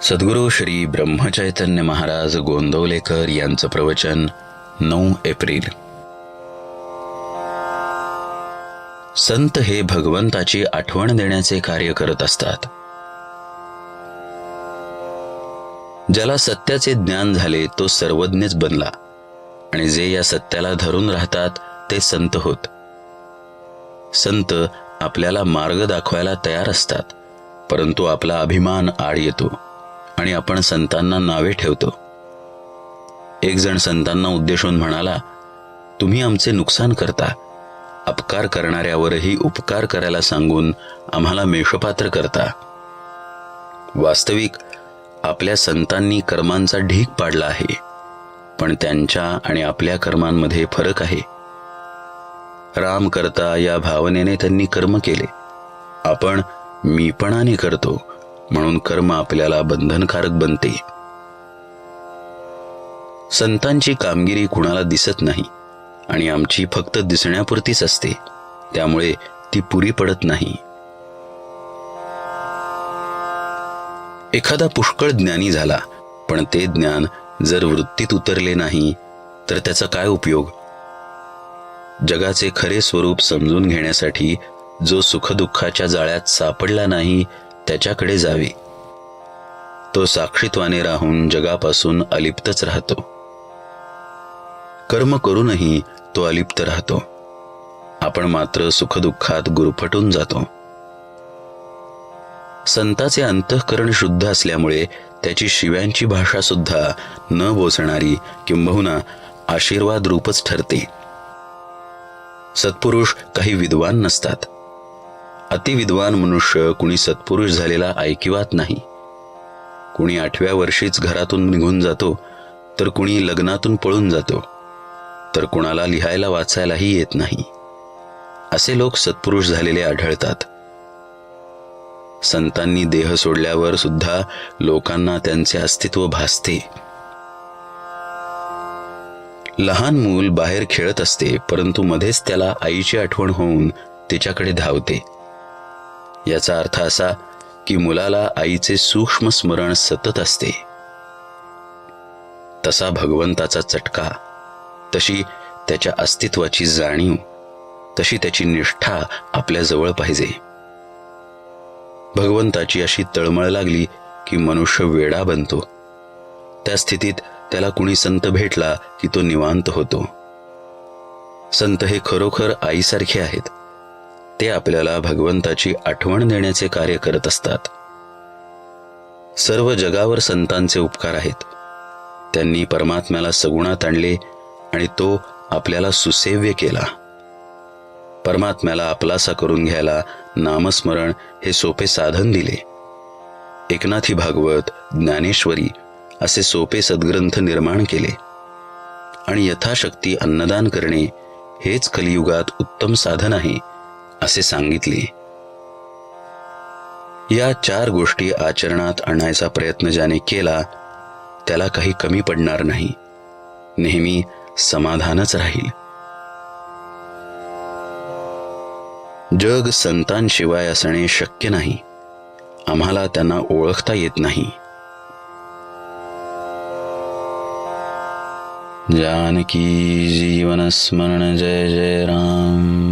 सद्गुरू श्री ब्रह्मचैतन्य महाराज गोंदवलेकर यांचं प्रवचन 9 एप्रिल. संत हे भगवंताची आठवण देण्याचे कार्य करत असतात. ज्याला सत्याचे ज्ञान झाले तो सर्वज्ञच बनला आणि जे या सत्याला धरून राहतात ते संत होत. संत आपल्याला मार्ग दाखवायला तयार असतात, परंतु आपला अभिमान आड येतो आणि आपण संतांना नावे ठेवतो. एक जण संतांना उद्देशून म्हणाला, तुम्ही आमचे नुकसान करता, अपकार करणाऱ्यावरही उपकार करायला सांगून आम्हाला मेषपात्र करता. वास्तविक आपल्या संतांनी कर्मांचा ढीग पाडला आहे, पण त्यांच्या आणि आपल्या कर्मांमध्ये फरक आहे. राम करता या भावनेने त्यांनी कर्म केले, आपण मीपणाने करतो म्हणून कर्म आपल्याला बंधनकारक बनते. संतांची कामगिरी कुणाला दिसत नाही आणि आमची फक्त दिसण्यापुरतीच असते, त्यामुळे ती पुरी पडत नाही. एखादा पुष्कळ ज्ञानी झाला, पण ते ज्ञान जर वृत्तीत उतरले नाही तर त्याचा काय उपयोग? जगाचे खरे स्वरूप समजून घेण्यासाठी जो सुखदुःखाच्या जाळ्यात सापडला नाही त्याच्याकडे जावे. तो साक्षीत्वाने राहून जगापासून अलिप्तच राहतो. कर्म करूनही तो अलिप्त राहतो. आपण मात्र सुखदुःखात गुरफटून जातो. संताचे अंतःकरण शुद्ध असल्यामुळे त्याची शिव्यांची भाषा सुद्धा न बोचणारी किंबहुना आशीर्वाद रूपच ठरते. सत्पुरुष काही विद्वान नसतात. अतिविद्वान मनुष्य कुणी सत्पुरुष झालेला ऐकिवात नाही. कुणी 8व्या वर्षीच घरातून निघून जातो, तर कुणी लग्नातून पळून जातो, तर कुणाला लिहायला वाचायलाही येत नाही. असे लोक सत्पुरुष झालेले आढळतात. संतांनी देह सोडल्यावर सुद्धा लोकांना त्यांचे अस्तित्व भासते. लहान मूल बाहेर खेळत असते, परंतु मध्येच त्याला आईची आठवण होऊन तिच्याकडे धावते. याचा अर्थ असा की मुलाला आईचे सूक्ष्म स्मरण सतत असते. तसा भगवंताचा चटका, तशी त्याच्या अस्तित्वाची जाणीव, तशी त्याची निष्ठा आपल्या जवळ पाहिजे. भगवंताची अशी तळमळ लागली की मनुष्य वेडा बनतो. त्या स्थितीत त्याला कुणी संत भेटला की तो निवांत होतो. संत हे खरोखर आईसारखे आहेत. ते आपल्याला भगवंताची आठवण देण्याचे कार्य करत असतात. सर्व जगावर संतांचे उपकार आहेत. त्यांनी परमात्म्याला सगुणात आणले आणि तो आपल्याला सुसेव्य केला. परमात्म्याला आपलासा करून घ्यायला नामस्मरण हे सोपे साधन दिले. एकनाथी भागवत, ज्ञानेश्वरी असे सोपे सद्ग्रंथ निर्माण केले आणि यथाशक्ती अन्नदान करणे हेच कलियुगात उत्तम साधन आहे असे सांगितले. या 4 गोष्टी आचरणात आणायचा प्रयत्न ज्याने केला त्याला काही कमी पडणार नाही. नेहमी समाधानच राहील. जग संतांशिवाय असणे शक्य नाही. आम्हाला त्यांना ओळखता येत नाही. जानकी जीवन स्मरण जय जय राम.